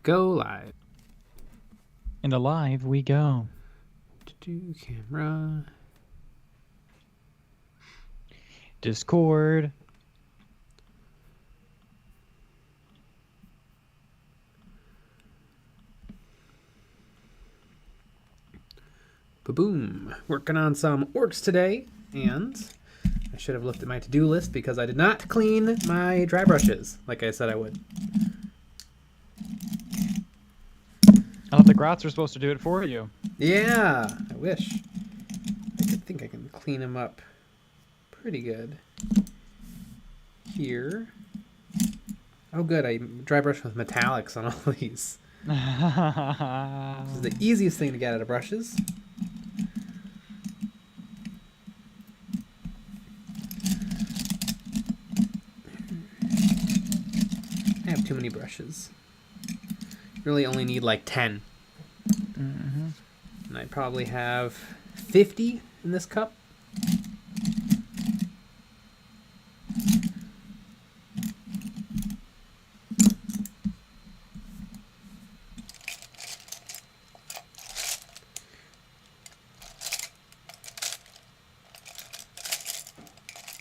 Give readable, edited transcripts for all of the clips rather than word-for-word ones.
Go live. And alive we go. Camera. Discord. Ba-boom. Working on some orcs today, and I should have looked at my to-do list because I did not clean my dry brushes like I said I would. I thought the GROTS were supposed to do it for you. Yeah, I wish. I think I can clean them up pretty good. Here. Oh good, I dry brush with metallics on all these. This is the easiest thing to get out of brushes. I have too many brushes. Really only need like 10. Mm-hmm. And I probably have 50 in this cup.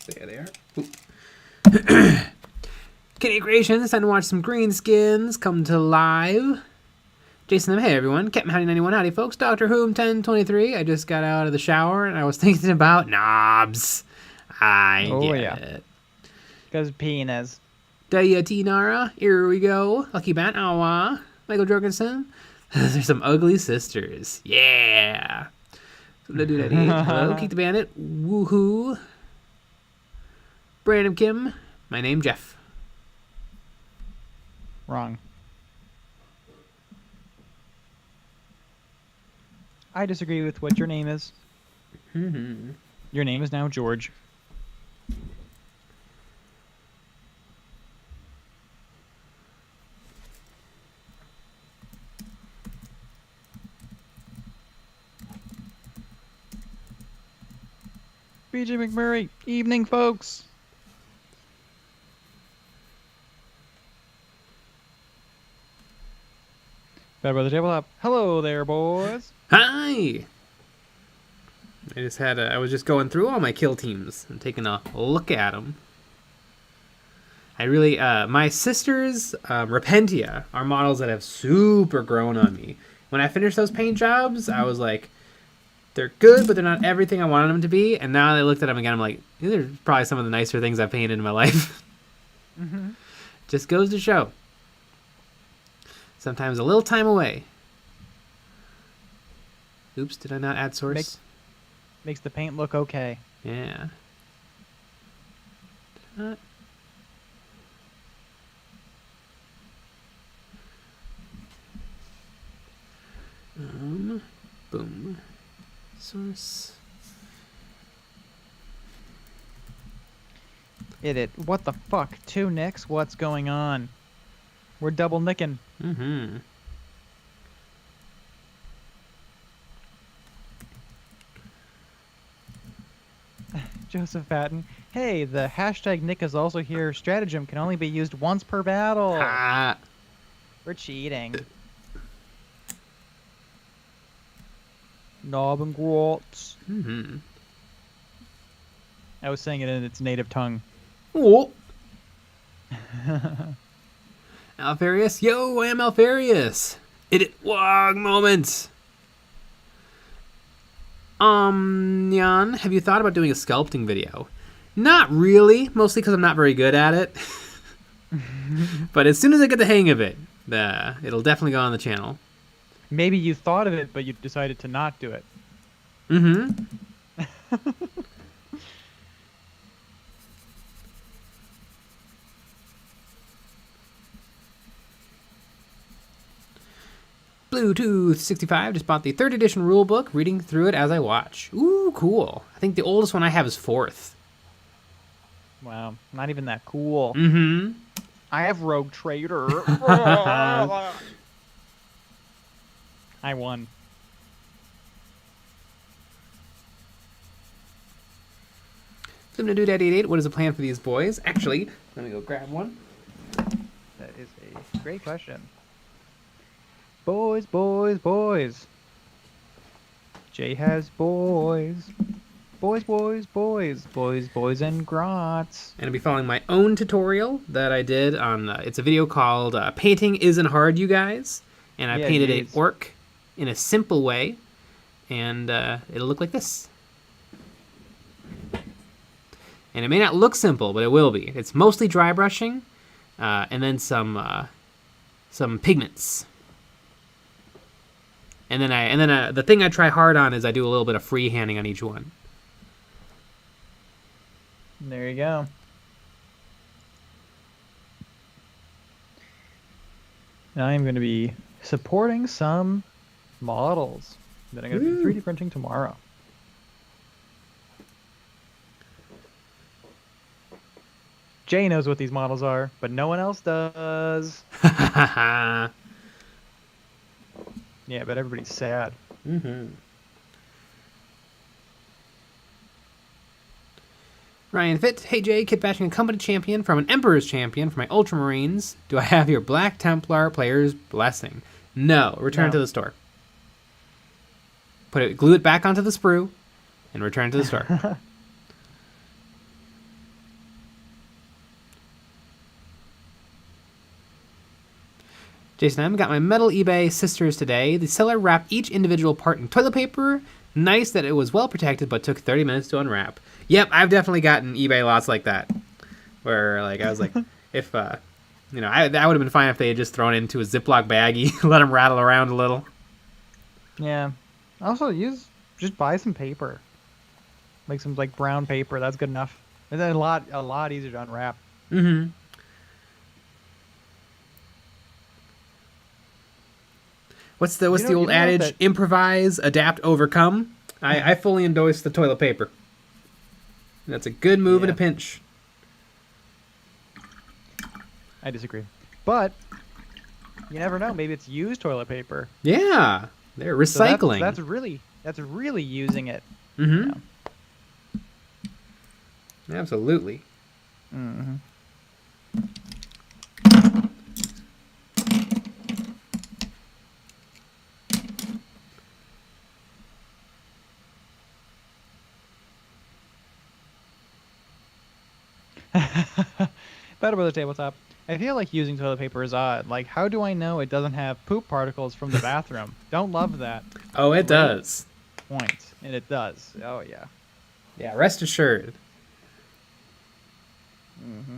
There they are. Kitty Creations, time to watch some greenskins come to live. Jason, hey everyone. Captain Howdy 91, howdy folks. Dr. Whom 1023. I just got out of the shower and I was thinking about knobs. I get it. Because penis. Daya T Nara, here we go. Lucky Bat, awa. Michael Jorgensen. There's some ugly sisters. Yeah. Hello, Keith the Bandit. Woohoo. Brandon Kim. My name, Jeff. Wrong. I disagree with what your name is. Mm-hmm. Your name is now George. BJ McMurray, evening folks. Bad Brother Tabletop. Hello there, boys. Hi! I was just going through all my kill teams and taking a look at them. I really, my sisters, Repentia, are models that have super grown on me. When I finished those paint jobs, I was like, they're good, but they're not everything I wanted them to be. And now I looked at them again, I'm like, these are probably some of the nicer things I've painted in my life. Mm-hmm. Just goes to show. Sometimes a little time away. Oops, did I not add source? Makes the paint look okay. Yeah. Boom. Source. What the fuck? 2 nicks? What's going on? We're double nicking. Mm-hmm. Joseph Patton. Hey, the hashtag Nick is also here. Stratagem can only be used once per battle. Ah. We're cheating. Knob and grots. Mm-hmm. I was saying it in its native tongue. Oh. Alfarius, yo, I am Alfarius. Wog moments. Jan, have you thought about doing a sculpting video? Not really, mostly because I'm not very good at it. But as soon as I get the hang of it, it'll definitely go on the channel. Maybe you thought of it, but you decided to not do it. Mm-hmm. Bluetooth 65 just bought the 3rd edition rulebook, reading through it as I watch. Ooh, cool. I think the oldest one I have is 4th. Wow, not even that cool. Mm-hmm. I have Rogue Trader. I won. Dude88, what is the plan for these boys? Actually, let me go grab one. That is a great question. Boys, boys, boys. Jay has boys. Boys, boys, boys. Boys, boys, and grots. And I'll be following my own tutorial that I did on, it's a video called Painting Isn't Hard, You Guys. And I painted a orc in a simple way. And it'll look like this. And it may not look simple, but it will be. It's mostly dry brushing, and then some pigments. And then the thing I try hard on is I do a little bit of freehanding on each one. There you go. Now I'm going to be supporting some models that I'm going to be 3D printing tomorrow. Jay knows what these models are, but no one else does. Yeah, but everybody's sad. Mm-hmm. Ryan Fit, hey Jay, kit bashing a company champion from an Emperor's champion for my Ultramarines. Do I have your Black Templar player's blessing? No. Return it to the store. Glue it back onto the sprue, and return it to the store. Jason M. got my metal eBay sisters today. The seller wrapped each individual part in toilet paper. Nice that it was well protected, but took 30 minutes to unwrap. Yep, I've definitely gotten eBay lots like that. Where, like, I was like, if, that would have been fine if they had just thrown it into a Ziploc baggie, let them rattle around a little. Yeah. Also, just buy some paper. Like some, like, brown paper. That's good enough. And then a lot easier to unwrap. Mm-hmm. What's the old adage? Improvise, adapt, overcome. I fully endorse the toilet paper. That's a good move in a pinch. I disagree, but you never know. Maybe it's used toilet paper. Yeah, they're recycling. So that's really using it. Mm-hmm. Yeah. Absolutely. Mm-hmm. Better Brother Tabletop. I feel like using toilet paper is odd. Like, how do I know it doesn't have poop particles from the bathroom? Don't love that. Oh, it does. Point. And it does. Oh, yeah. Yeah, rest assured. Mm-hmm.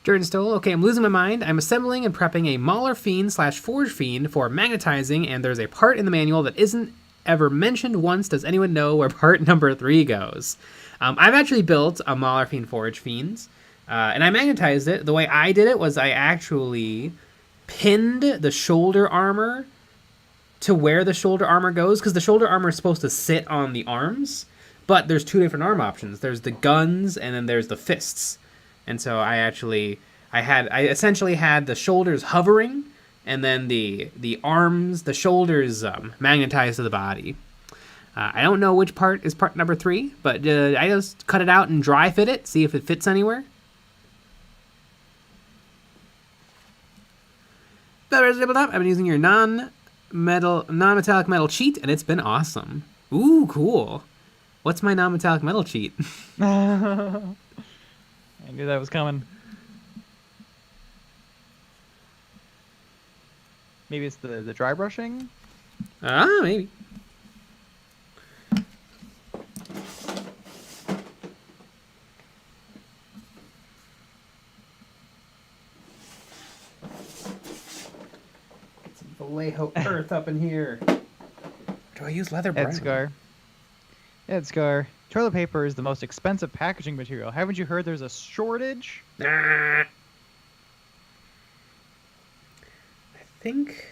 Jordan Stoll, okay, I'm losing my mind. I'm assembling and prepping a Mauler Fiend / Forge Fiend for magnetizing, and there's a part in the manual that isn't ever mentioned once. Does anyone know where part number 3 goes? I've actually built a Mauler Fiend Forge Fiends, and I magnetized it. The way I did it was I actually pinned the shoulder armor to where the shoulder armor goes, because the shoulder armor is supposed to sit on the arms, but there's 2 different arm options. There's the guns, and then there's the fists. And so I essentially had the shoulders hovering, and then the arms, the shoulders magnetized to the body. I don't know which part is part number 3, but I just cut it out and dry fit it, see if it fits anywhere. I've been using your non-metallic metal cheat, and it's been awesome. Ooh, cool. What's my non-metallic metal cheat? I knew that was coming. Maybe it's the dry brushing? Maybe. Get some Vallejo earth up in here. Do I use leather brown? Edscar. Toilet paper is the most expensive packaging material. Haven't you heard there's a shortage? I think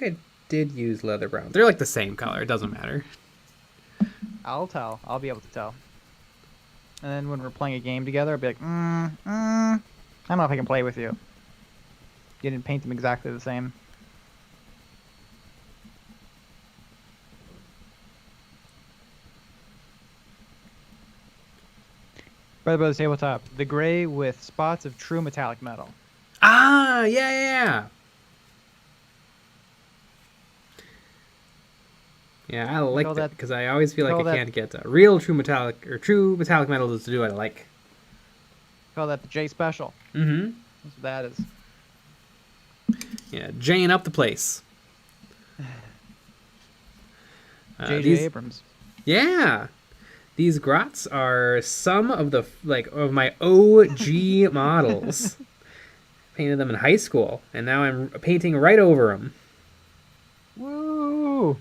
I did use leather brown. They're like the same color. It doesn't matter. I'll tell. I'll be able to tell. And then when we're playing a game together, I'll be like, I don't know if I can play with you. You didn't paint them exactly the same. By the tabletop, the gray with spots of true metallic metal. Ah, yeah. Yeah, I liked it because I always feel like I can't get real true metallic metal to do what I like. Call that the J special. Mm-hmm. That's what that is. Yeah, Jaying up the place. J.J. Abrams. Yeah. These grots are some of the of my OG models. Painted them in high school, and now I'm painting right over them. Woo!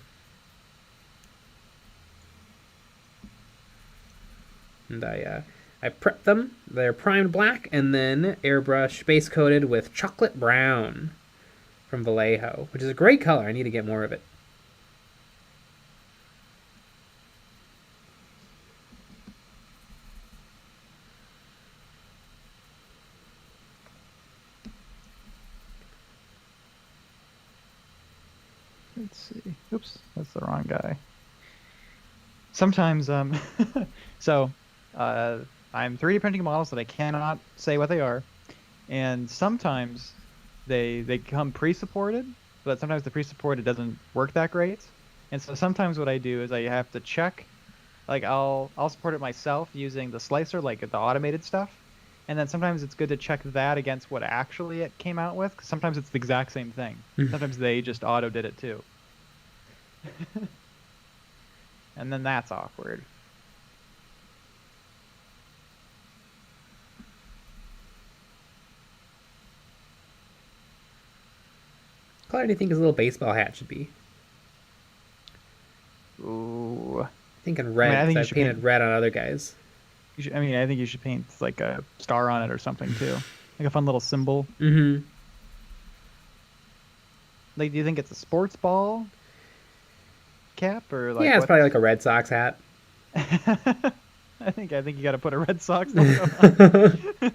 And I prepped them. They're primed black and then airbrush base coated with chocolate brown from Vallejo, which is a great color. I need to get more of it. Let's see. Oops, that's the wrong guy. Sometimes, so I'm 3D printing models that I cannot say what they are, and sometimes they come pre-supported, but sometimes the pre-supported doesn't work that great, and so sometimes what I do is I have to check, like I'll support it myself using the slicer, like the automated stuff, and then sometimes it's good to check that against what actually it came out with, because sometimes it's the exact same thing. Sometimes they just auto did it too. And then that's awkward. What color do you think his little baseball hat should be? Ooh. I'm thinking red, because I've painted red on other guys. I think you should paint like a star on it or something too. Like a fun little symbol. Mm-hmm. Like, do you think it's a sports ball cap or like? Yeah, it's probably like a Red Sox hat. I think you got to put a Red Sox logo on.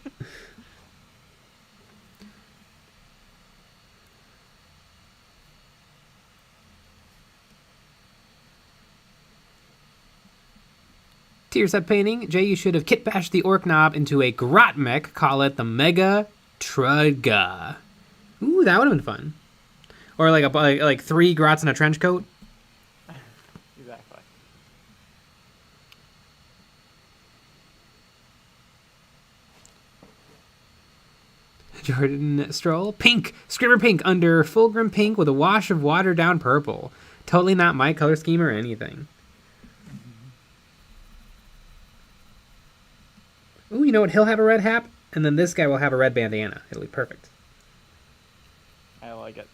Tier set painting. Jay, you should have kit bashed the orc knob into a grot mech. Call it the Mega Trudga. Ooh, that would have been fun. Or like 3 grots in a trench coat. Exactly. Jordan Stroll. Pink. Screamer pink under fulgrim pink with a wash of watered down purple. Totally not my color scheme or anything. Ooh, you know what? He'll have a red hat, and then this guy will have a red bandana. It'll be perfect. I like it.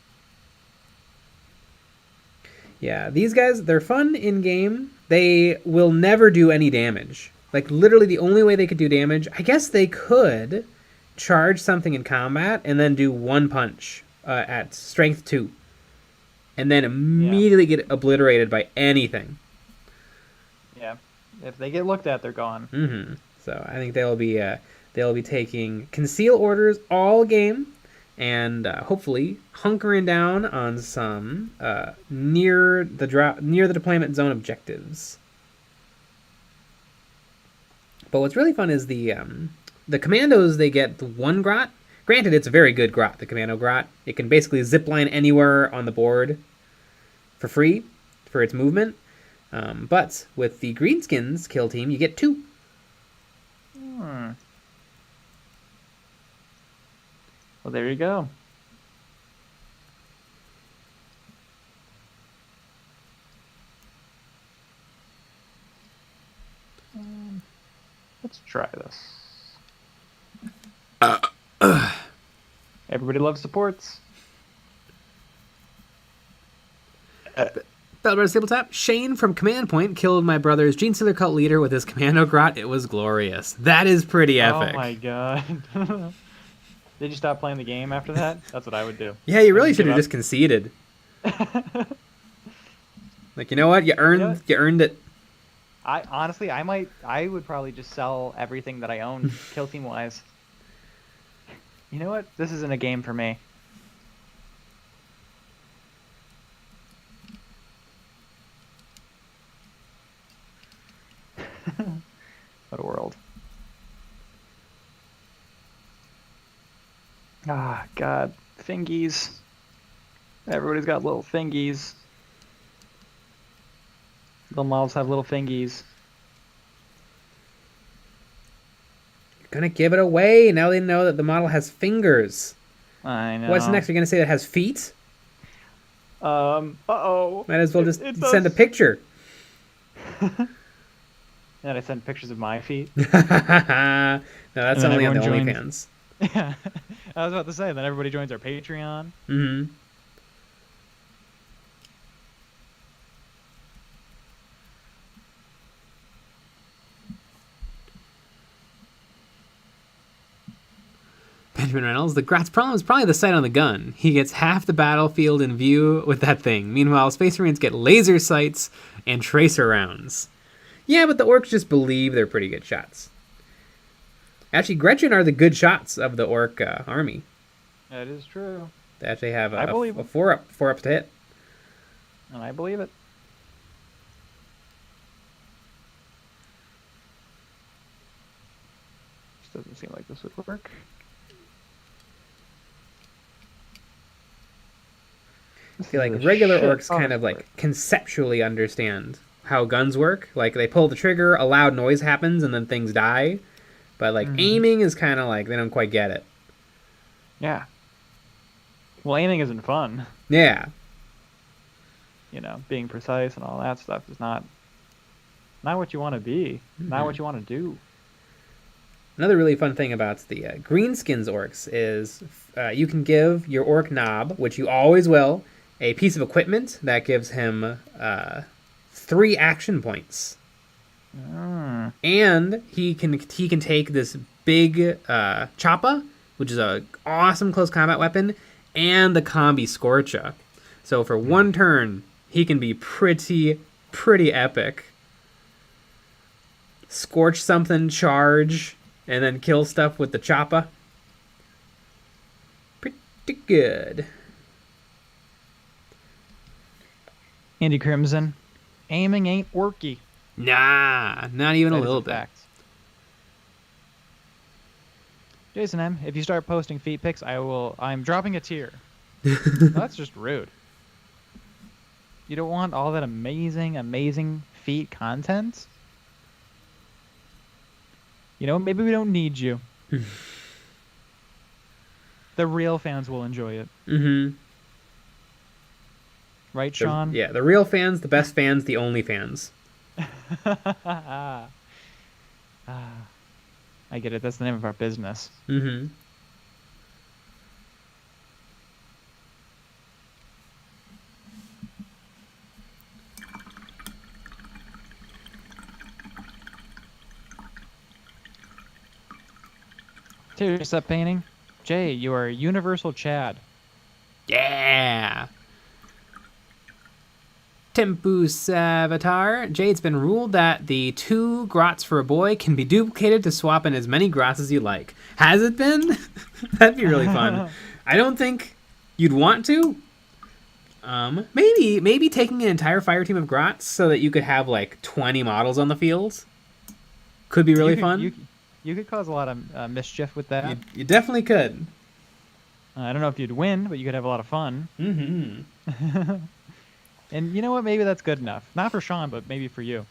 Yeah, these guys, they're fun in-game. They will never do any damage. Like, literally the only way they could do damage, I guess they could charge something in combat and then do 1 punch at strength 2. And then immediately get obliterated by anything. Yeah. If they get looked at, they're gone. Mm-hmm. So I think they'll be taking conceal orders all game, and hopefully hunkering down on some near the deployment zone objectives. But what's really fun is the commandos. They get the 1 grot. Granted, it's a very good grot, the commando grot. It can basically zipline anywhere on the board for free for its movement. But with the greenskins kill team, you get 2. Well, there you go. Let's try this. Everybody loves supports. Bellbrother Tabletop. Shane from Command Point killed my brother's Gene Stealer cult leader with his commando grot. It was glorious. That is pretty epic. Oh my god. Did you stop playing the game after that? That's what I would do. Yeah, you really should have just conceded. Like, you know what? You earned it. I would probably just sell everything that I own kill team wise. You know what? This isn't a game for me. What a world. Ah, God. Fingies. Everybody's got little fingies. Little models have little fingies. You're gonna give it away. Now they know that the model has fingers. I know. What's next? You're gonna say it has feet? Uh-oh. Might as well just It send a does. picture. And I send pictures of my feet. No, that's And then only on the everyone OnlyFans. Yeah. I was about to say, then everybody joins our Patreon. Mm-hmm. Benjamin Reynolds, the Grat's problem is probably the sight on the gun. He gets half the battlefield in view with that thing. Meanwhile, Space Marines get laser sights and tracer rounds. Yeah, but the orcs just believe they're pretty good shots. Actually, Gretchen are the good shots of the orc army. That is true. They actually have I believe a four up to hit. And I believe it. This doesn't seem like this would work. I feel like regular orcs kind of like conceptually understand how guns work. Like they pull the trigger, a loud noise happens, and then things die. But like aiming is kind of like they don't quite get it. Yeah. Well, aiming isn't fun. Yeah. You know, being precise and all that stuff is not what you want to be. Not what you want to do. Another really fun thing about the Greenskins orcs is you can give your orc knob, which you always will, a piece of equipment that gives him 3 action points. And he can take this big choppa, which is a awesome close combat weapon, and the combi scorcha. So for 1 turn, he can be pretty epic. Scorch something, charge, and then kill stuff with the choppa. Pretty good. Andy Crimson, aiming ain't worky. Nah, not even a little bit. Fact. Jason M, if you start posting feet pics, I'm dropping a tear. Well, that's just rude. You don't want all that amazing feet content? You know, maybe we don't need you. The real fans will enjoy it. Mm-hmm. Right, Sean? The real fans, the best fans, the only fans. I get it. That's the name of our business. Mm-hmm. Tear step painting. Jay, you are Universal Chad. Yeah. Tempu Savitar. Jay, it's been ruled that the 2 grots for a boy can be duplicated to swap in as many grots as you like. Has it been? That'd be really fun. I don't think you'd want to. Maybe taking an entire fire team of grots so that you could have like 20 models on the field could be really fun. You could cause a lot of mischief with that. You definitely could. I don't know if you'd win, but you could have a lot of fun. Mm-hmm. And you know what? Maybe that's good enough. Not for Sean, but maybe for you.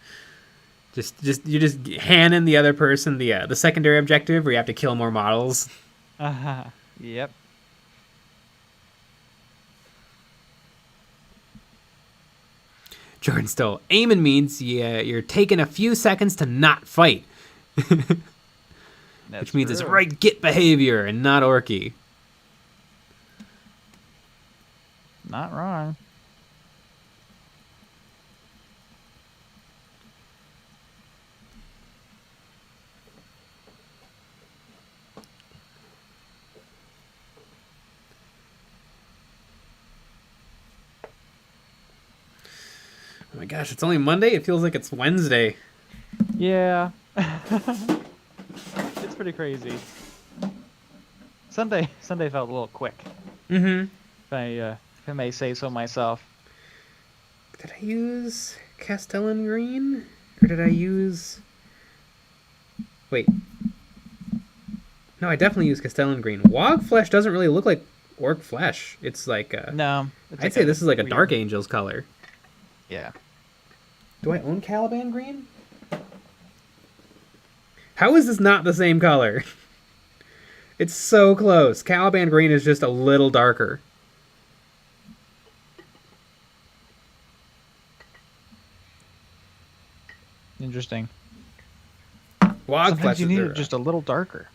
You just handing the other person the secondary objective where you have to kill more models. Yep. Jordan Stoll. Aiming means you're taking a few seconds to not fight. Which means it's right git behavior and not orky. Not wrong. Oh my gosh, it's only Monday? It feels like it's Wednesday. Yeah. It's pretty crazy. Sunday felt a little quick. Mm-hmm. If I may say so myself. Did I use Castellan Green? Or did I use... Wait. No, I definitely use Castellan green. Wog flesh doesn't really look like orc flesh. It's like No, it's I'd like say this is like a weird. Dark Angel's color. Yeah. Do I own Caliban green? How is this not the same color? It's so close. Caliban green is just a little darker. Interesting. Wog Sometimes flesh you is need there. it just a little darker.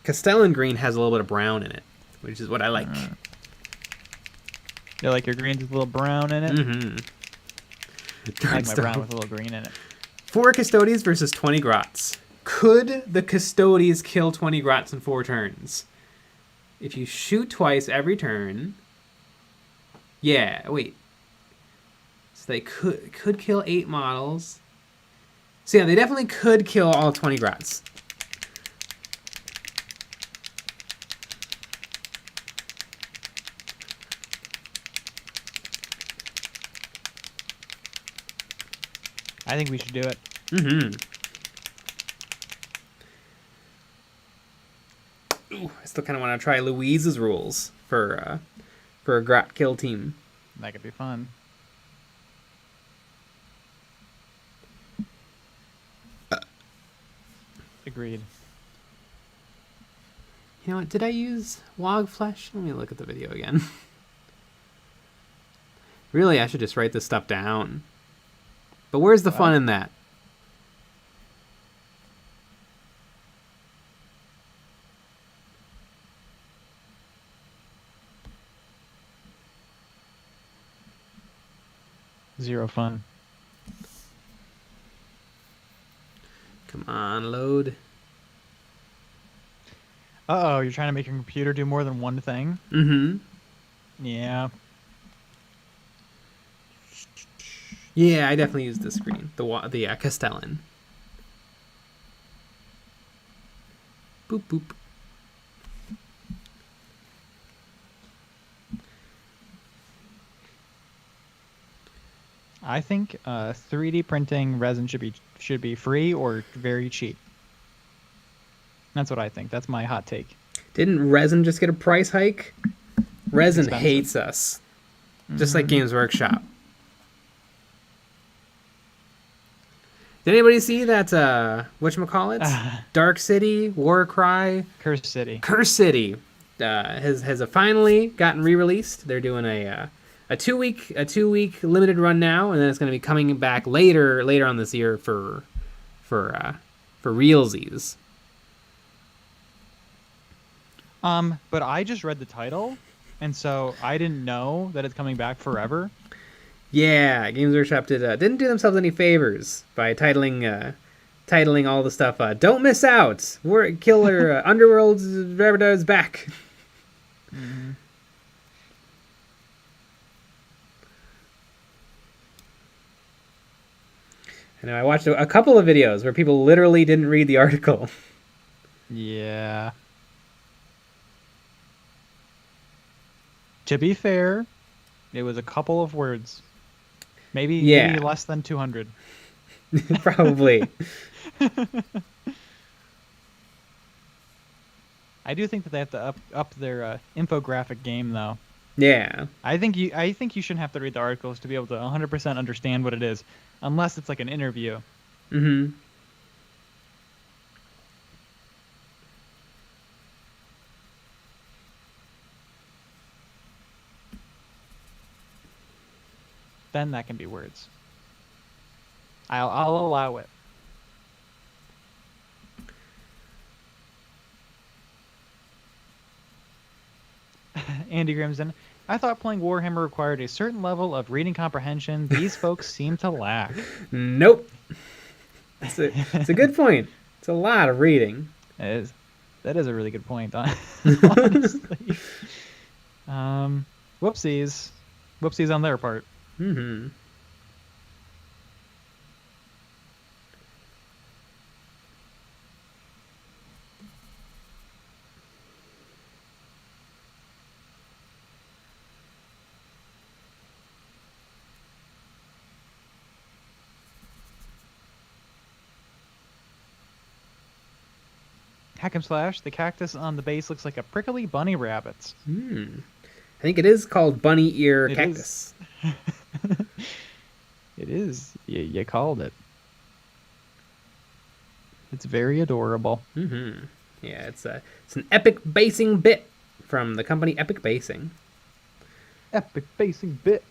Castellan green has a little bit of brown in it, which is what I like. You like your greens with a little brown in it? Mm-hmm. I like my brown with a little green in it. 4 Custodies versus 20 Grots. Could the Custodies kill 20 Grots in 4 turns? If you shoot twice every turn... Yeah, wait. So they could kill 8 models. So yeah, they definitely could kill all 20 Grots. I think we should do it. Mm-hmm. Ooh, I still kind of want to try Louise's rules for a Grot kill team. That could be fun. Agreed. You know what? Did I use Wog Flesh? Let me look at the video again. Really, I should just write this stuff down. But where's the fun in that? Zero fun. Come on, load. Uh-oh, you're trying to make your computer do more than one thing? Mm-hmm. Yeah. Yeah, I definitely used this screen. The Castellan. Boop, boop. I think 3D printing resin should be free or very cheap. That's what I think. That's my hot take. Didn't Resin just get a price hike? Resin Expensive. hates us. Just like Games Workshop. Did anybody see that, whatchamacallit? Dark City, Warcry, Curse City. Curse City has finally gotten re-released. They're doing a 2-week limited run now, and then it's going to be coming back later on this year for realsies. But I just read the title, and so I didn't know that it's coming back forever. Yeah, Games Workshop didn't do themselves any favors by titling all the stuff. Don't miss out. Killer Underworld's Reverdar is back. Mm-hmm. I know I watched a couple of videos where people literally didn't read the article. Yeah. To be fair, it was a couple of words. Maybe less than 200. Probably. I do think that they have to up their infographic game, though. Yeah. I think you shouldn't have to read the articles to be able to 100% understand what it is, unless it's like an interview. Mm-hmm. Then that can be words. I'll allow it. Andy Grimson, I thought playing Warhammer required a certain level of reading comprehension. These folks seem to lack. Nope. It's a good point. It's a lot of reading. That is a really good point, honestly. Whoopsies. Whoopsies on their part. Mm-hmm. Hack and slash. The cactus on the base looks like a prickly bunny rabbit. I think it is called bunny ear It cactus. It is. You called it. It's very adorable. Yeah, it's an epic basing bit from the company Epic Basing. Epic basing bit.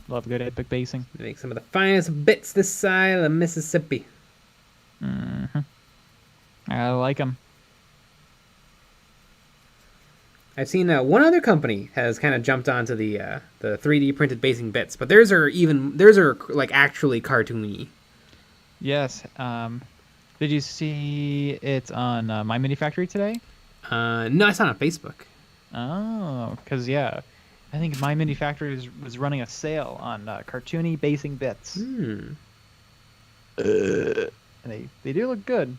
Love good epic basing. They make some of the finest bits this side of the Mississippi. I like them. I've seen one other company has kind of jumped onto the 3D printed basing bits, but theirs are like actually cartoony. Yes. Did you see it on My Mini Factory today? No, I saw it on Facebook. Oh, because yeah, I think My Mini Factory was running a sale on cartoony basing bits. And they do look good,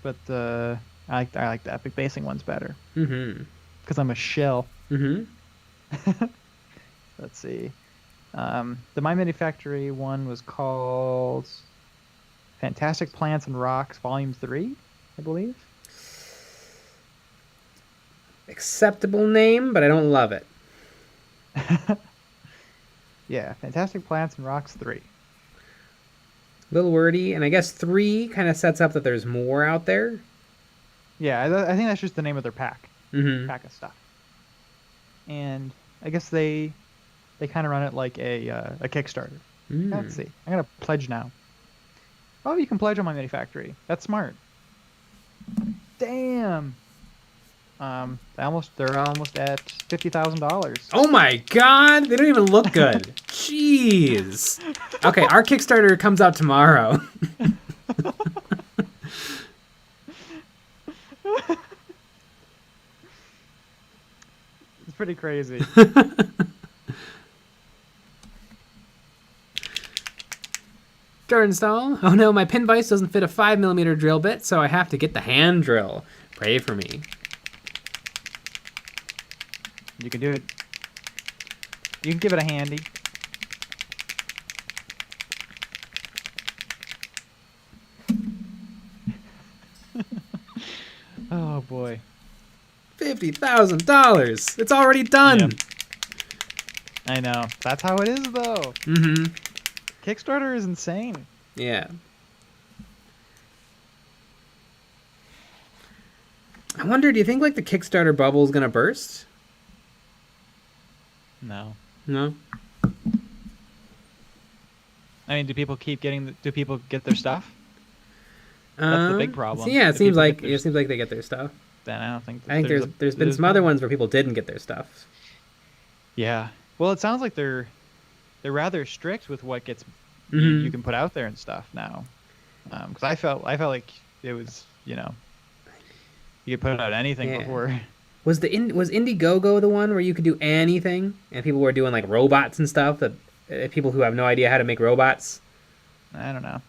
but I like the epic basing ones better. Because I'm a shell. Let's see. The My Mini Factory one was called Fantastic Plants and Rocks Volume 3, I believe. Acceptable name, but I don't love it. Yeah, Fantastic Plants and Rocks 3. A little wordy, and I guess 3 kind of sets up that there's more out there. Yeah, I think that's just the name of their pack. Pack of stuff. And I guess they kind of run it like a Kickstarter. Let's see. I'm gonna pledge now. Oh, you can pledge on My Mini Factory. That's smart. Damn. They're almost at $50,000. Oh my god, they don't even look good. Jeez. Okay, our Kickstarter comes out tomorrow. It's pretty crazy. Door install. Oh no, my pin vise doesn't fit a 5mm drill bit, so I have to get the hand drill. Pray for me. You can do it. You can give it a handy. Oh boy. $50,000. It's already done. Yep. I know. That's how it is though. Kickstarter is insane. Yeah. I wonder, do you think like the Kickstarter bubble is gonna burst? No. No. I mean, do people get their stuff? That's the big problem. Yeah, it Do seems people like get their they get their stuff. Then I don't think. I think there's been some other ones where people didn't get their stuff. Yeah. Well, it sounds like they're rather strict with what gets you can put out there and stuff now. Because I felt like it was, you could put out anything before. Was Indiegogo the one where you could do anything and people were doing like robots and stuff, that people who have no idea how to make robots? I don't know.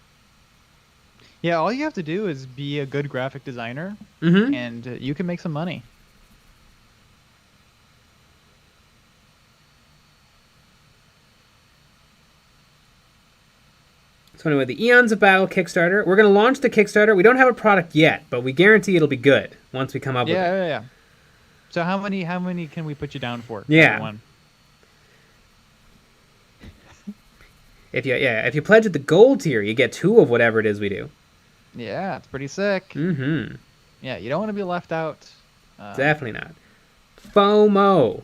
Yeah, all you have to do is be a good graphic designer, and you can make some money. So anyway, the Eons of Battle Kickstarter. We're going to launch the Kickstarter. We don't have a product yet, but we guarantee it'll be good once we come up with it. Yeah. So how many can we put you down for? Yeah. Everyone? If you pledge at the gold tier, you get 2 of whatever it is we do. Yeah, it's pretty sick. Yeah, you don't want to be left out. Definitely not. FOMO.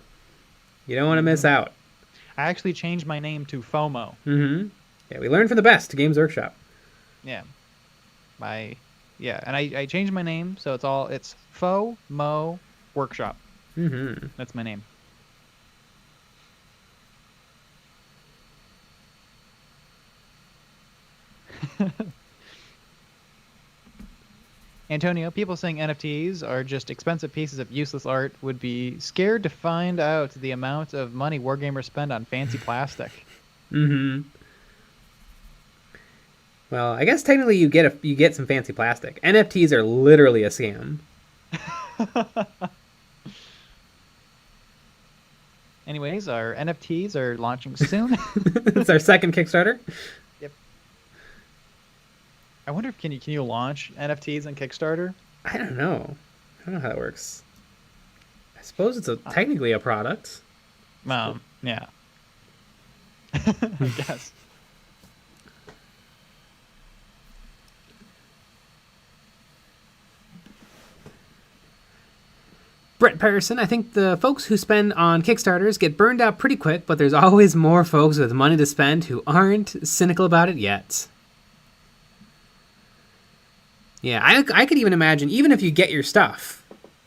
You don't want to miss out. I actually changed my name to FOMO. Yeah, we learned from the best, Games Workshop. Yeah. And I changed my name, so it's FOMO Workshop. That's my name. Antonio, people saying NFTs are just expensive pieces of useless art would be scared to find out the amount of money wargamers spend on fancy plastic. Well, I guess technically you get some fancy plastic. NFTs are literally a scam. Anyways, our NFTs are launching soon. It's our second Kickstarter. Yep. I wonder if can you launch NFTs on Kickstarter? I don't know. I don't know how that works. I suppose it's technically a product. Yeah. I guess. Brett Patterson, I think the folks who spend on Kickstarters get burned out pretty quick, but there's always more folks with money to spend who aren't cynical about it yet. Yeah, I could even imagine, even if you get your stuff,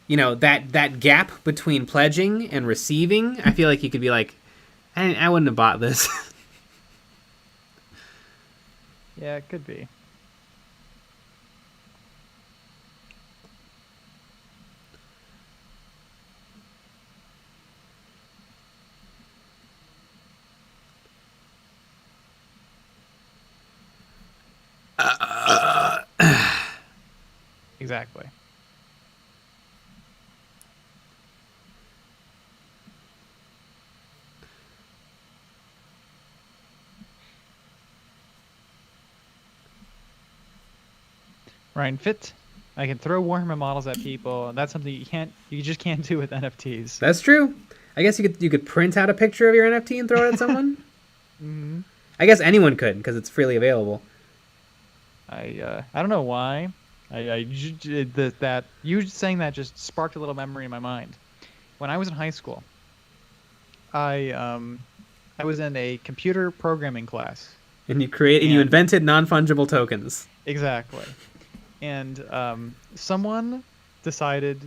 you know, that gap between pledging and receiving, I feel like you could be like, I wouldn't have bought this. Yeah, it could be. Exactly. Ryan Fit. I can throw Warhammer models at people, and that's something you just can't do with NFTs. That's true. I guess you could print out a picture of your NFT and throw it at someone. Mm-hmm. I guess anyone could because it's freely available. I don't know why. That you saying that just sparked a little memory in my mind. When I was in high school, I was in a computer programming class. And you invented non-fungible tokens. Exactly. And someone decided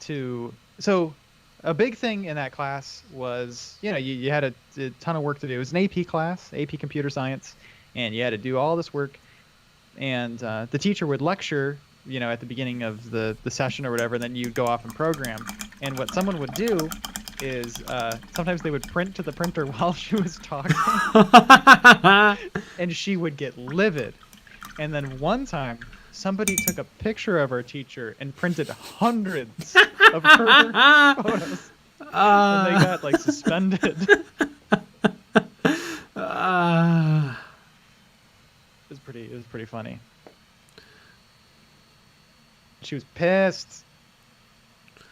to. So a big thing in that class was, you had a ton of work to do. It was an AP class, AP Computer Science, and you had to do all this work. And the teacher would lecture, at the beginning of the session or whatever, and then you'd go off and program. And what someone would do is sometimes they would print to the printer while she was talking, and she would get livid. And then one time, somebody took a picture of our teacher and printed hundreds of her photos, and they got suspended. It was pretty funny. She was pissed.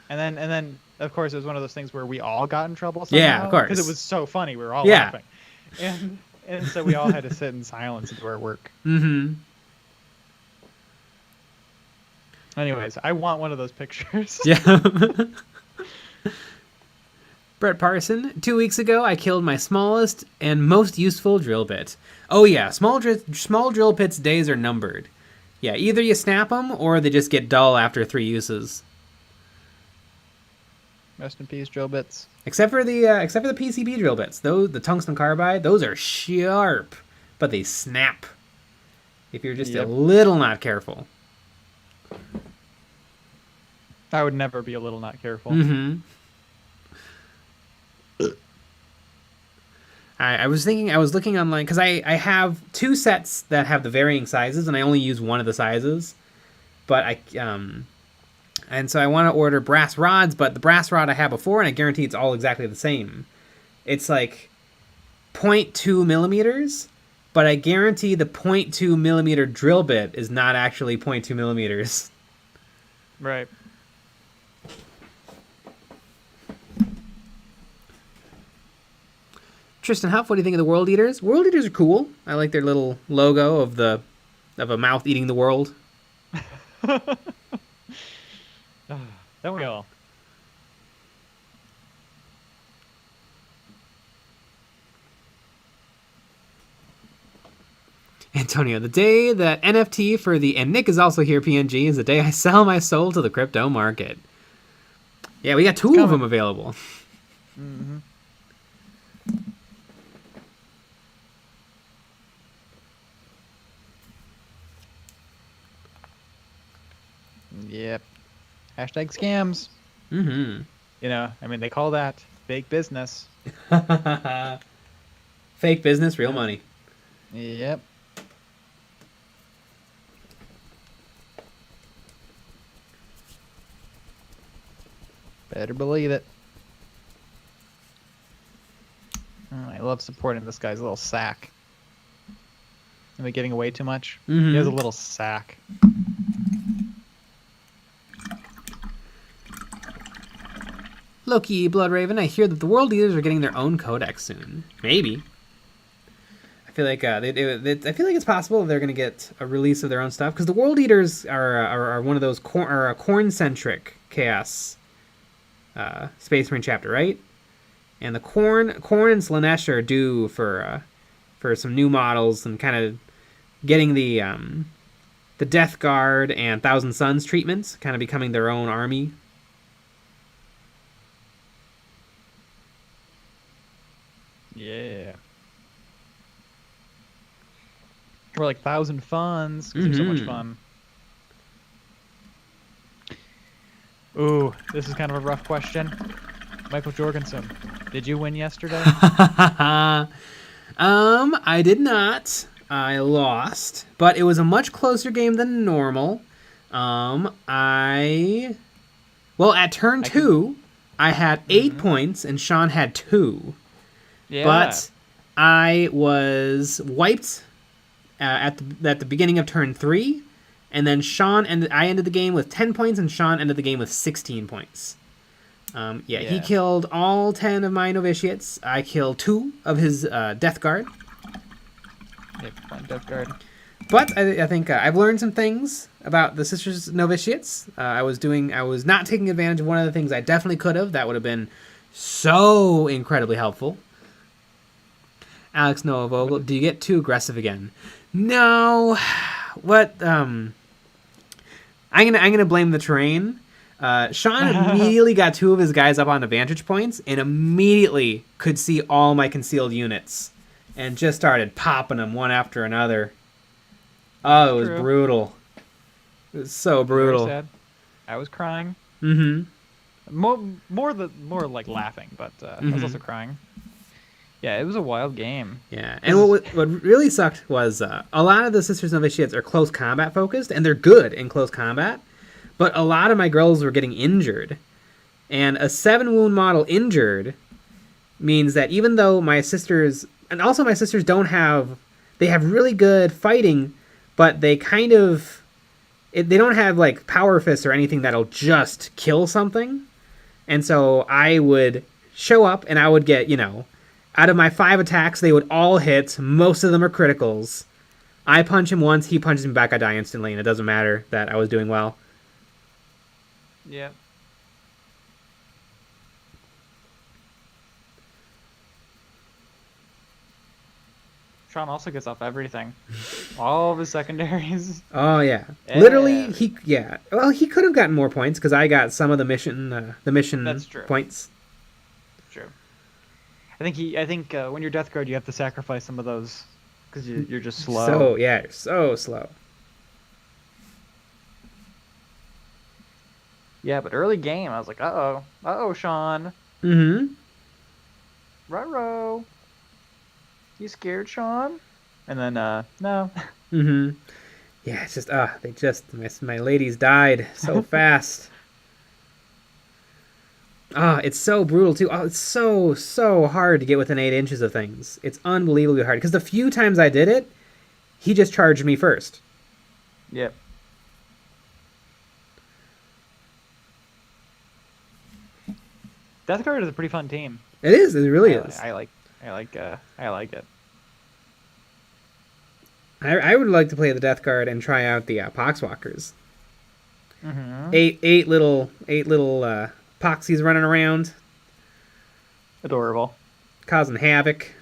And then of course it was one of those things where we all got in trouble somehow. Yeah, of course. Because it was so funny. We were all laughing. And so we all had to sit in silence and do our work. Mm-hmm. Anyways, I want one of those pictures. Yeah. Brett Parson, 2 weeks ago, I killed my smallest and most useful drill bit. Oh yeah, small drill bits' days are numbered. Yeah, either you snap them or they just get dull after 3 uses. Rest in peace, drill bits. Except for the PCB drill bits, the tungsten carbide, those are sharp, but they snap if you're just a little not careful. I would never be a little not careful. Mm-hmm. I was looking online because I have 2 sets that have the varying sizes, and I only use one of the sizes. But and so I want to order brass rods, but the brass rod I had before, and I guarantee it's all exactly the same. It's 0.2 millimeters, but I guarantee the 0.2 millimeter drill bit is not actually 0.2 millimeters. Right. Tristan Huff, what do you think of the World Eaters? World Eaters are cool. I like their little logo of a mouth eating the world. Don't we all? Antonio, the day that NFT for the and Nick is also here PNG is the day I sell my soul to the crypto market. Yeah, we got 2 of them available. Mm-hmm. Yep. Hashtag scams. Mm-hmm. They call that fake business. Fake business, real money. Yep. Better believe it. I love supporting this guy's little sack. Am I getting away too much? Mm-hmm. He has a little sack. Loki, Bloodraven, I hear that the World Eaters are getting their own codex soon. Maybe. I feel like I feel like it's possible they're going to get a release of their own stuff, because the World Eaters are one of those corn-centric chaos Space Marine chapter, right? And the corn and Slanesh are due for some new models and kind of getting the Death Guard and Thousand Suns treatments, kind of becoming their own army. Yeah. Or like Thousand Funds, because they're so much fun. Ooh, this is kind of a rough question. Michael Jorgensen, did you win yesterday? I did not. I lost, but it was a much closer game than normal. At turn 2, I had 8 points and Sean had 2. Yeah. But I was wiped at the beginning of turn 3, and then I ended the game with 10 points, and Sean ended the game with 16 points. He killed all 10 of my novitiates. I killed 2 of his Death Guard. Yep, Death Guard. But I think I've learned some things about the Sisters novitiates. I was not taking advantage of one of the things I definitely could have. That would have been so incredibly helpful. Alex Noah Vogel, do you get too aggressive again? No. What? I'm gonna blame the terrain. Sean immediately got 2 of his guys up onto vantage points and immediately could see all my concealed units and just started popping them one after another. Oh, it was brutal. It was so brutal. Very sad. I was crying. Mm-hmm. More like laughing, but I was also crying. Yeah, it was a wild game. Yeah, and what really sucked was a lot of the Sisters Novitiates are close combat focused, and they're good in close combat, but a lot of my girls were getting injured. And a 7-wound model injured means that even though my sisters don't have... They have really good fighting, but they kind of... They don't have, like, power fists or anything that'll just kill something. And so I would show up, and I would get, out of my 5 attacks, they would all hit. Most of them are criticals. I punch him once, he punches me back, I die instantly, and it doesn't matter that I was doing well. Yeah. Sean also gets off everything. All of his secondaries. Oh, yeah. Literally, he could have gotten more points, because I got some of the mission That's true. Points. True. I think when you're Death Guard, you have to sacrifice some of those, because you're just slow. You're so slow. Yeah, but early game, I was like, uh-oh, Sean. Mm-hmm. Ruh-roh. You scared, Sean? And then, no. Mm-hmm. Yeah, it's just, my ladies died so fast. It's so brutal, too. Oh, it's so hard to get within 8 inches of things. It's unbelievably hard. Because the few times I did it, he just charged me first. Yep. Death Guard is a pretty fun team. It is. It really is. I like it. I would like to play the Death Guard and try out the Poxwalkers. Mm-hmm. Eight little Poxies running around. Adorable. Causing havoc.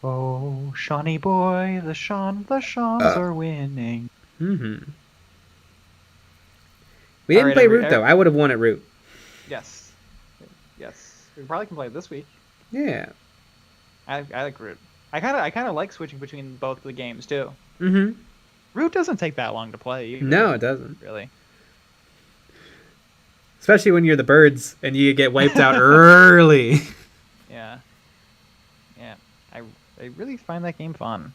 Oh, Shawnee boy, the Shawns are winning. Mm-hmm. We didn't play Root, though. I would have won at Root. Yes. We probably can play it this week. Yeah. I like Root. I kind of like switching between both the games, too. Mm-hmm. Root doesn't take that long to play either. No, it doesn't. Really. Especially when you're the birds and you get wiped out early. Yeah. I really find that game fun.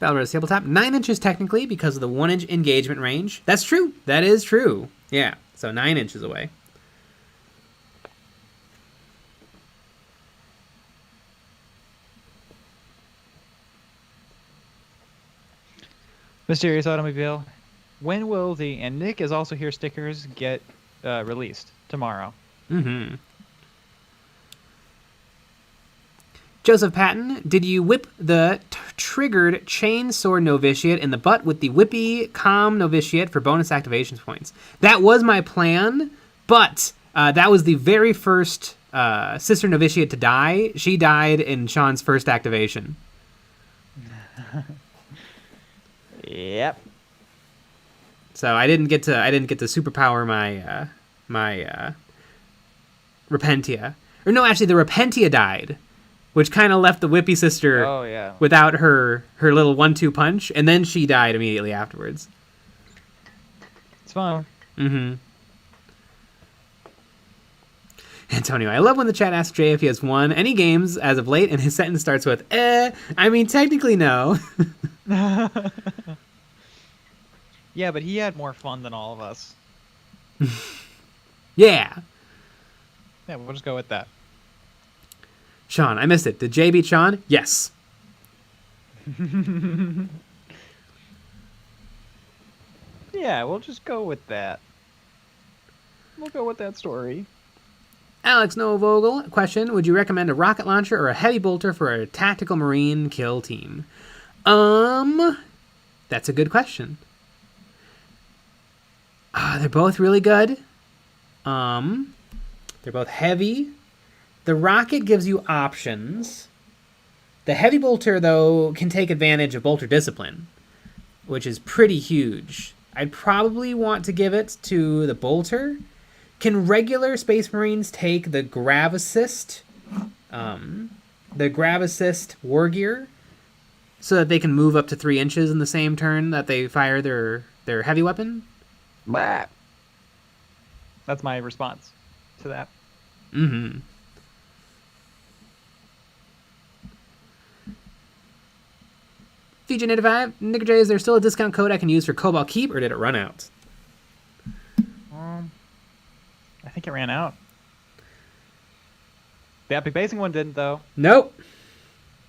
Battle Tabletop, 9 inches technically because of the 1-inch engagement range. That's true. That is true. Yeah, so 9 inches away. Mysterious Automobile. When will the and Nick is also here stickers get released? Tomorrow. Mm-hmm. Joseph Patton, did you whip the triggered Chainsaw Novitiate in the butt with the Whippy Calm Novitiate for bonus activation points? That was my plan, but that was the very first Sister Novitiate to die. She died in Sean's first activation. Yep. So I didn't get to superpower my Repentia. Or no, actually the Repentia died, which kind of left the Whippy sister without her little 1-2 punch, and then she died immediately afterwards. It's fine. Mm-hmm. Antonio, I love when the chat asks Jay if he has won any games as of late, and his sentence starts with, I mean, technically no. Yeah, but he had more fun than all of us. Yeah. Yeah, we'll just go with that. Sean, I missed it. Did Jay beat Sean? Yes. Yeah, we'll just go with that. We'll go with that story. Alex Noah Vogel, question. Would you recommend a rocket launcher or a heavy bolter for a tactical marine kill team? That's a good question. They're both really good. They're both heavy. The rocket gives you options. The heavy bolter, though, can take advantage of bolter discipline, which is pretty huge. I'd probably want to give it to the bolter. Can regular Space Marines take the Grav Assist, War Gear, so that they can move up to 3 inches in the same turn that they fire their heavy weapon? Blah. That's my response to that. Mm-hmm. Fiji Native 5, Nick J, is there still a discount code I can use for Cobalt Keep, or did it run out? I think it ran out. The epic basing one didn't, though. Nope.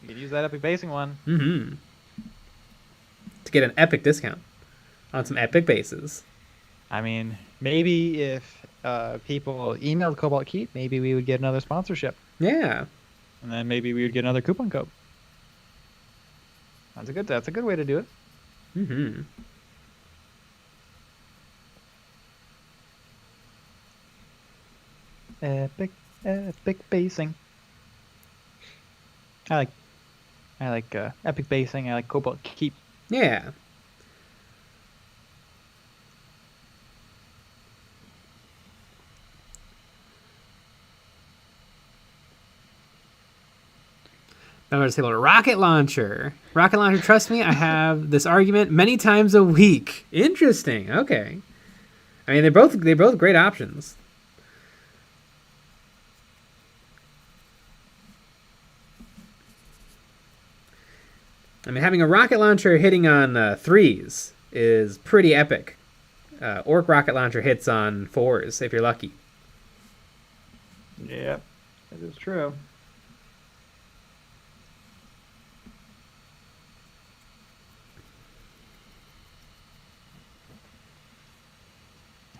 You could use that epic basing one. Mm-hmm. To get an epic discount on some epic bases. I mean, maybe if people emailed Cobalt Keep, maybe we would get another sponsorship. Yeah. And then maybe we would get another coupon code. That's a good way to do it. Mm-hmm. Epic basing. I like epic basing. I like Cobalt Keep. Yeah. I'm going to say about a rocket launcher. Rocket launcher, trust me, I have this argument many times a week. Interesting. Okay. I mean, they're both great options. I mean, having a rocket launcher hitting on 3s is pretty epic. Orc rocket launcher hits on 4s if you're lucky. Yep, that is true.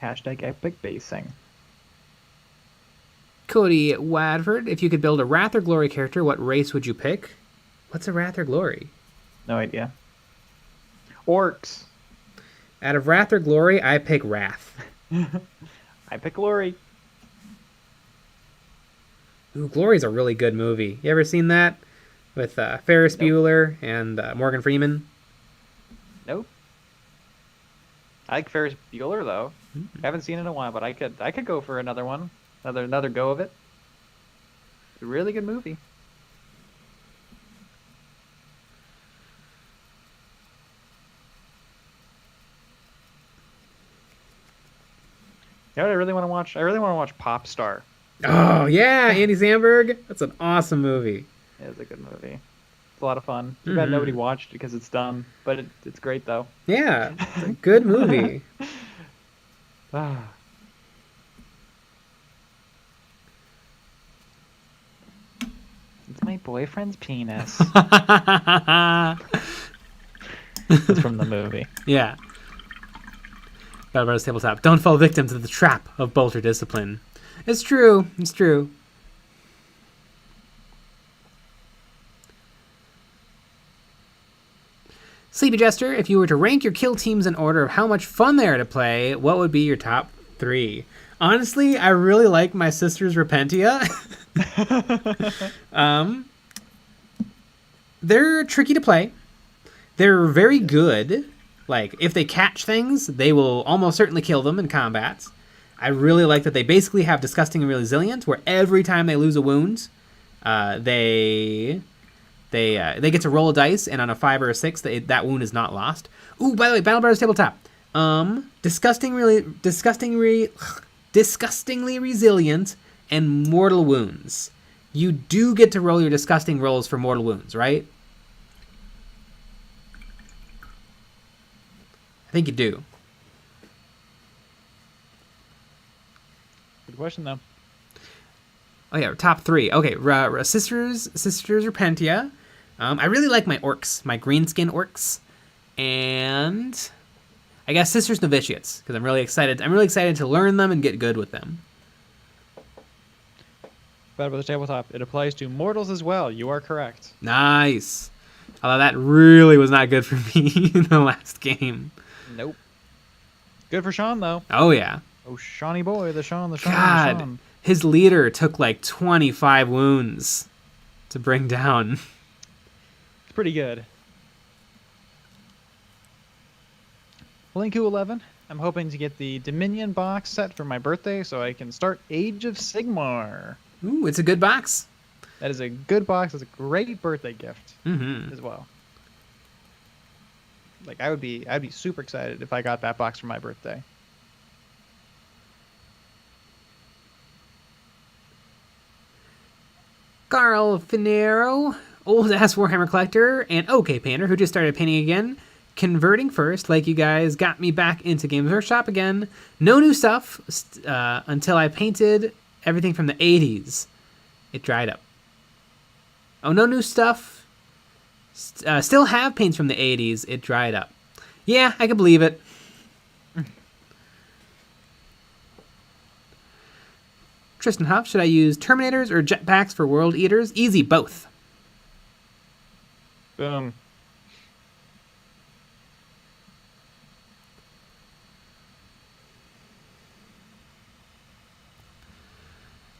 Hashtag epic basing. Cody Wadford, if you could build a Wrath or Glory character, what race would you pick? What's a Wrath or Glory? No idea. Orcs. Out of Wrath or Glory, I pick Wrath. I pick Glory. Ooh, Glory's a really good movie. You ever seen that? With Ferris Bueller and Morgan Freeman? Nope. I like Ferris Bueller though. I haven't seen it in a while, but I could go for another one. Another go of it. It's a really good movie. You know what I really want to watch? I really want to watch Pop Star. Oh, yeah, Andy Samberg. That's an awesome movie. It's a good movie. It's a lot of fun. Too bad nobody watched it because it's dumb, but it's great though. Yeah, it's a good movie. It's my boyfriend's penis. That's from the movie. Yeah. Battle Brothers Tabletop. Don't fall victim to the trap of bolter discipline. It's true. It's true. Sleepy Jester, if you were to rank your kill teams in order of how much fun they are to play, what would be your top 3? Honestly, I really like my sister's Repentia. They're tricky to play. They're very good. Like, if they catch things, they will almost certainly kill them in combats. I really like that they basically have Disgusting and Resilient, where every time they lose a wound, they get to roll a dice, and on a 5 or a 6, that wound is not lost. Ooh, by the way, Battle Brothers Tabletop. Disgustingly Resilient and Mortal Wounds. You do get to roll your disgusting rolls for mortal wounds, right? I think you do. Good question, though. Oh yeah, top 3. Okay, Sisters Repentia. I really like my orcs, my greenskin orcs, and I guess Sisters Novitiates because I'm really excited. I'm really excited to learn them and get good with them. Battle Brothers Tabletop. It applies to mortals as well. You are correct. Nice. Although that really was not good for me in the last game. Nope. Good for Sean though. Oh yeah. Oh, Shawnee boy, the Sean. God, his leader took like 25 wounds to bring down. It's pretty good. Linku11. I'm hoping to get the Dominion box set for my birthday so I can start Age of Sigmar. Ooh, it's a good box. That is a good box. It's a great birthday gift as well. Like I'd be super excited if I got that box for my birthday. Carl Finero, old ass Warhammer collector, and OK Painter, who just started painting again. Converting first, like you guys got me back into Games Workshop again. No new stuff until I painted everything from the 80s. It dried up. Oh, no new stuff. Still have paints from the 80s. It dried up. Yeah, I can believe it. Tristan Huff, should I use Terminators or Jetpacks for World Eaters? Easy, both. Boom.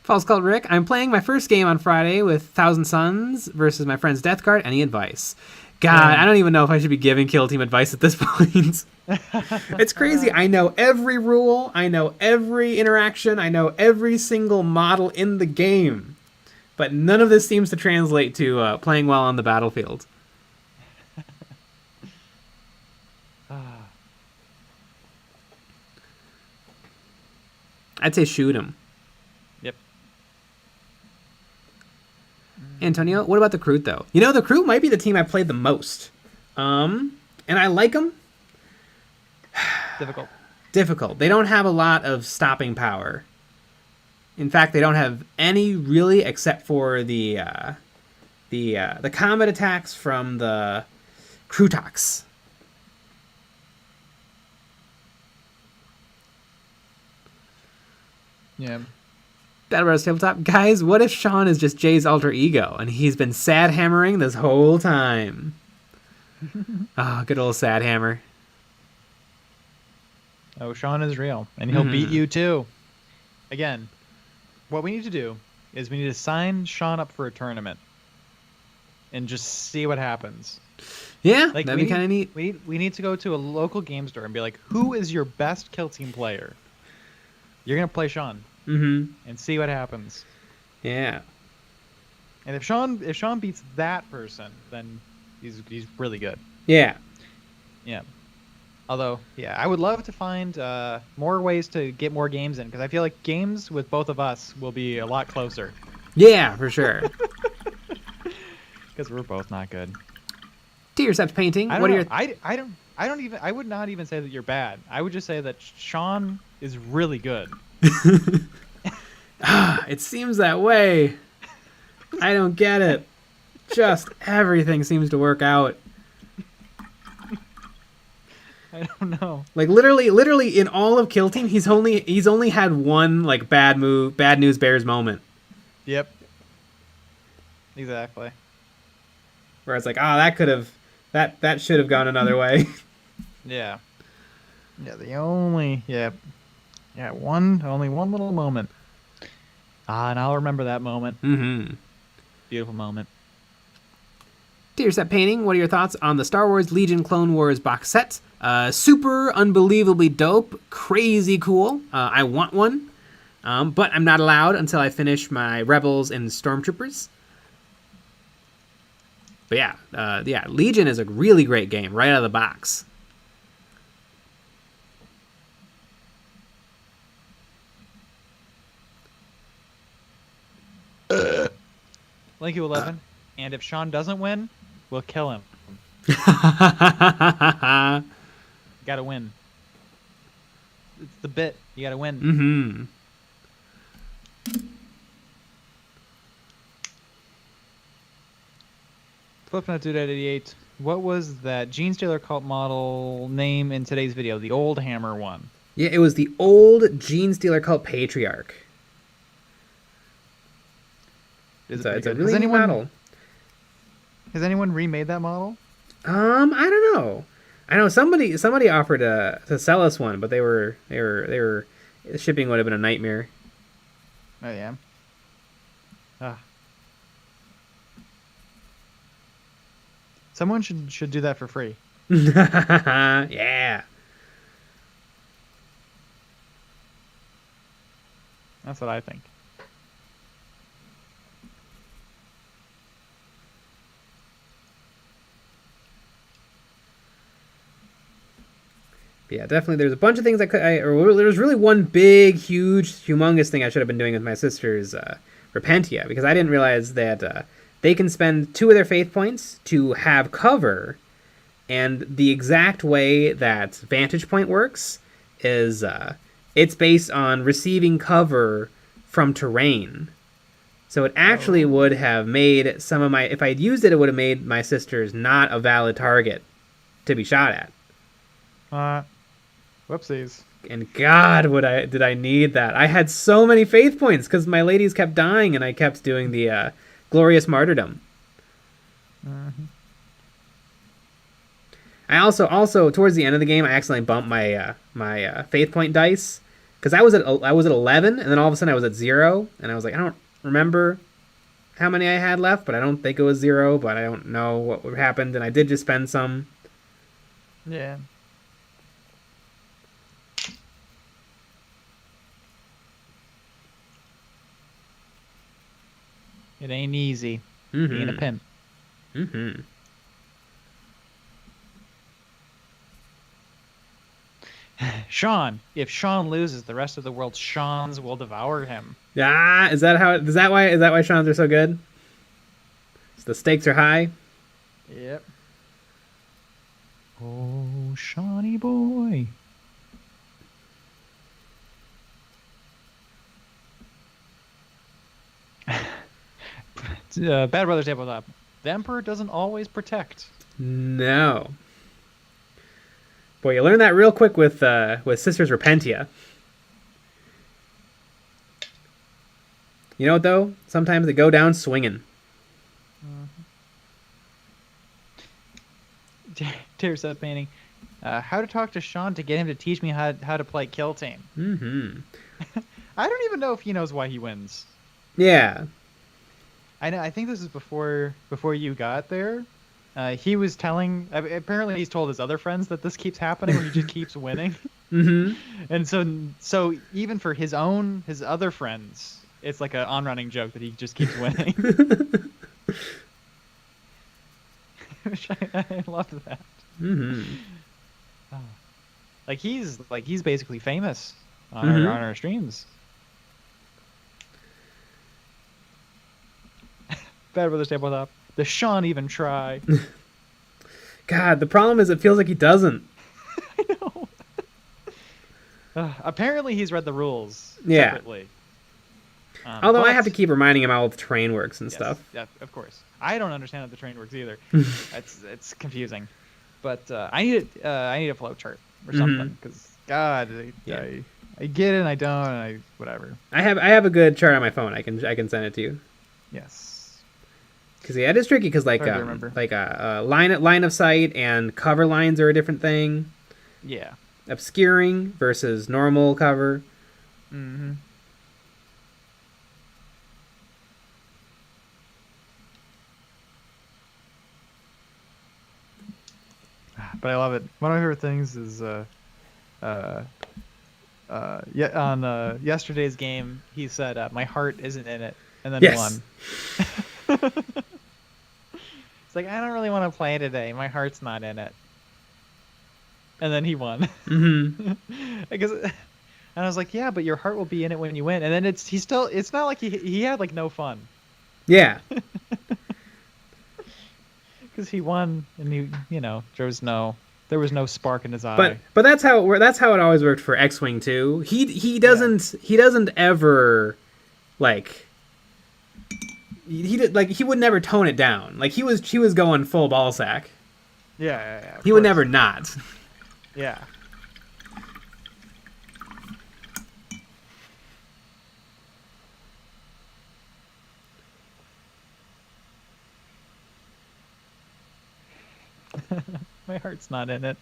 False Called Rick, I'm playing my first game on Friday with Thousand Suns versus my friend's Death Guard. Any advice? God, I don't even know if I should be giving Kill Team advice at this point. It's crazy. I know every rule. I know every interaction. I know every single model in the game. But none of this seems to translate to playing well on the battlefield. I'd say shoot him. Yep. Antonio, what about the Crew, though? You know, the Crew might be the team I played the most. And I like them. Difficult. They don't have a lot of stopping power. In fact, they don't have any really, except for the combat attacks from the Crutox. Yeah. Battle Brothers Tabletop. Guys, what if Sean is just Jay's alter ego and he's been sad hammering this whole time? Oh, good old sad hammer. Oh, Sean is real, and he'll beat you too. Again, what we need to do is we need to sign Sean up for a tournament and just see what happens. Yeah, like, that'd be kind of neat. We need to go to a local game store and be like, who is your best Kill Team player? You're going to play Sean. And see what happens. Yeah. And if Sean beats that person, then he's really good. Yeah. Yeah. Although, yeah, I would love to find more ways to get more games in, because I feel like games with both of us will be a lot closer. Yeah, for sure. Because we're both not good. Deercept painting. I would not even say that you're bad. I would just say that Sean is really good. It seems that way. I don't get it. Just everything seems to work out. I don't know. Like literally in all of Kill Team, he's only had one like bad news bears moment. Yep. Exactly. Where it's like, that should have gone another way. Yeah. Yeah. Only one little moment. And I'll remember that moment. Mm-hmm. Beautiful moment. Dear Set Painting, what are your thoughts on the Star Wars Legion Clone Wars box set? Super unbelievably dope, crazy cool. I want one, but I'm not allowed until I finish my Rebels and Stormtroopers. But yeah, Legion is a really great game right out of the box. Link you 11. And if Sean doesn't win, we'll kill him. Gotta win. It's the bit. You gotta win. Mm-hmm. Flipnote Dude at 88. What was that Gene Stealer cult model name in today's video? The old hammer one. Yeah, it was the old Gene Stealer Cult Patriarch. It's a really neat model. Has anyone remade that model? I don't know. I know somebody offered to sell us one, but they were shipping would have been a nightmare. Oh yeah. Ah. Someone should do that for free. Yeah. That's what I think. Yeah, definitely. There's a bunch of things there was really one big, huge, humongous thing I should have been doing with my sister's Repentia, because I didn't realize that they can spend 2 of their faith points to have cover, and the exact way that Vantage Point works is it's based on receiving cover from terrain. So it actually would have made some of my... If I had used it, it would have made my sister's not a valid target to be shot at. Whoopsies. And God, did I need that. I had so many faith points because my ladies kept dying and I kept doing the glorious martyrdom. Mm-hmm. I also towards the end of the game I accidentally bumped my my faith point dice because I was at 11 and then all of a sudden I was at 0 and I was like, I don't remember how many I had left, but I don't think it was 0, but I don't know what happened, and I did just spend some. Yeah. It ain't easy being a pimp. Mm-hmm. Sean, if Sean loses, the rest of the world's Seans will devour him. Ah, is that why Sean's are so good? So the stakes are high. Yep. Oh, Shawnee boy. Bad Brothers Tabletop. The Emperor doesn't always protect. No. Boy, you learn that real quick with Sisters Repentia. You know what, though? Sometimes they go down swinging. Tears up painting. How to talk to Sean to get him to teach me how to play Kill Team. Mm-hmm. I don't even know if he knows why he wins. Yeah. I know. I think this is before you got there. He was telling. Apparently, he's told his other friends that this keeps happening, where he just keeps winning. Mm-hmm. And so even for his other friends, it's like an on-running joke that he just keeps winning. Which I love that. Mm-hmm. Like he's basically famous on Mm-hmm. our streams. Bad Brothers Tabletop. Does Sean even try? God, the problem is it feels like he doesn't. I know. Apparently, he's read the rules separately. Although I have to keep reminding him how the terrain works and stuff. Yeah, of course. I don't understand how the train works either. It's confusing. But I need a flow chart or something because God, I get it and I don't and I whatever. I have a good chart on my phone. I can send it to you. Yes. Because yeah, it is tricky because like line of sight and cover lines are a different thing. Yeah. Obscuring versus normal cover. Mm-hmm. But I love it. One of my favorite things is on yesterday's game he said my heart isn't in it and then won. It's like I don't really want to play today. My heart's not in it. And then he won. Mm-hmm. I guess, and I was like, yeah, but your heart will be in it when you win. And then it's not like he had like no fun. Yeah. Because he won and there was no spark in his eye. But that's how it always worked for X-Wing too. He doesn't ever like he would never tone it down. Like he was going full ball sack. Yeah. He would never not. Yeah. My heart's not in it.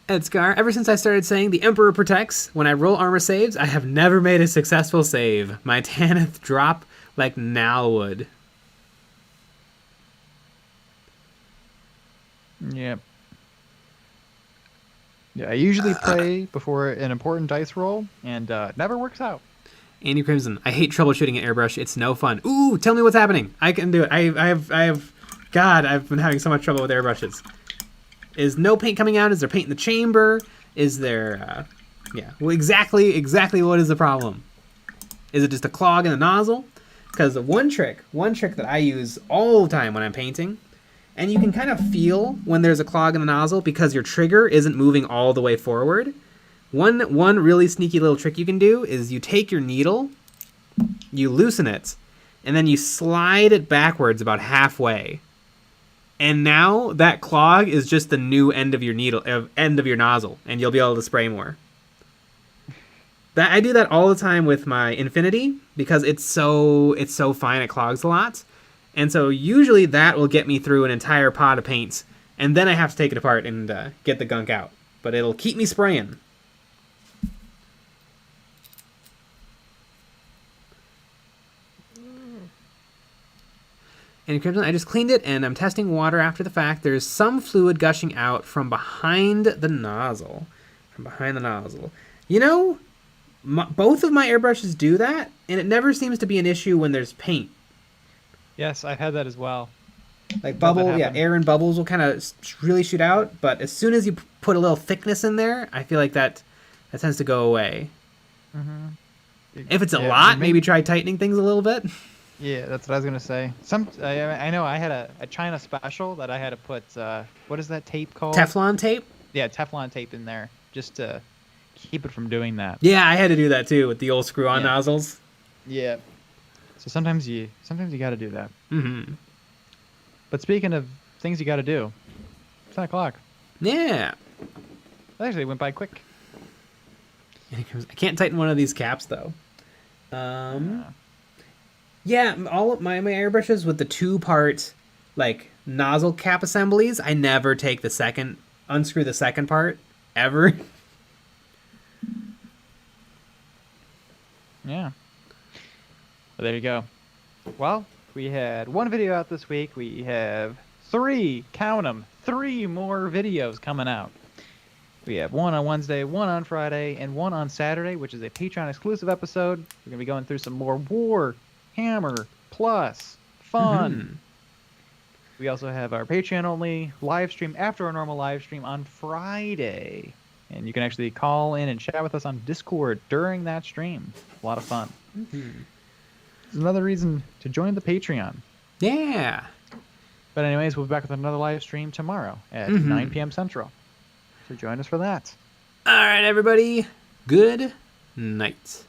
Edgar, ever since I started saying the Emperor protects, when I roll armor saves, I have never made a successful save. My Tanith drop like Nal would. Yep. Yeah, I usually pray before an important dice roll, and it never works out. Andy Crimson, I hate troubleshooting an airbrush. It's no fun. Ooh, tell me what's happening. I can do it. I have. God, I've been having so much trouble with airbrushes. Is no paint coming out? Is there paint in the chamber? Is there? Yeah. Well, exactly what is the problem? Is it just a clog in the nozzle? Because one trick that I use all the time when I'm painting, and you can kind of feel when there's a clog in the nozzle because your trigger isn't moving all the way forward. One really sneaky little trick you can do is you take your needle, you loosen it, and then you slide it backwards about halfway. And now that clog is just the new end of your nozzle, and you'll be able to spray more. I do that all the time with my Infinity because it's so fine, it clogs a lot. And so usually that will get me through an entire pot of paint, and then I have to take it apart and get the gunk out. But it'll keep me spraying. And Crimson, I just cleaned it, and I'm testing water after the fact. There's some fluid gushing out from behind the nozzle. You know, both of my airbrushes do that, and it never seems to be an issue when there's paint. Yes, I've had that as well. Like air and bubbles will kind of really shoot out, but as soon as you put a little thickness in there, I feel like that tends to go away. Mm-hmm. If it's a lot, maybe try tightening things a little bit. Yeah, that's what I was gonna say. I know I had a China special that I had to put what is that tape called? Teflon tape? Yeah, Teflon tape in there just to keep it from doing that. Yeah, I had to do that too with the old screw-on nozzles. Yeah. So sometimes you got to do that. Mm-hmm. But speaking of things you got to do, 10 o'clock. Yeah. That actually went by quick. I can't tighten one of these caps though. Yeah, all of my airbrushes with the 2-part like nozzle cap assemblies, I never take unscrew the second part ever. Yeah. Well, there you go. Well, we had one video out this week. We have 3, count them, 3 more videos coming out. We have one on Wednesday, one on Friday, and one on Saturday, which is a Patreon exclusive episode. We're going to be going through some more Warhammer Plus fun. Mm-hmm. We also have our Patreon only live stream after our normal live stream on Friday. And you can actually call in and chat with us on Discord during that stream. A lot of fun. Mm-hmm. It's another reason to join the Patreon. Yeah. But anyways, we'll be back with another live stream tomorrow at 9 p.m. Central. So join us for that. All right, everybody. Good night.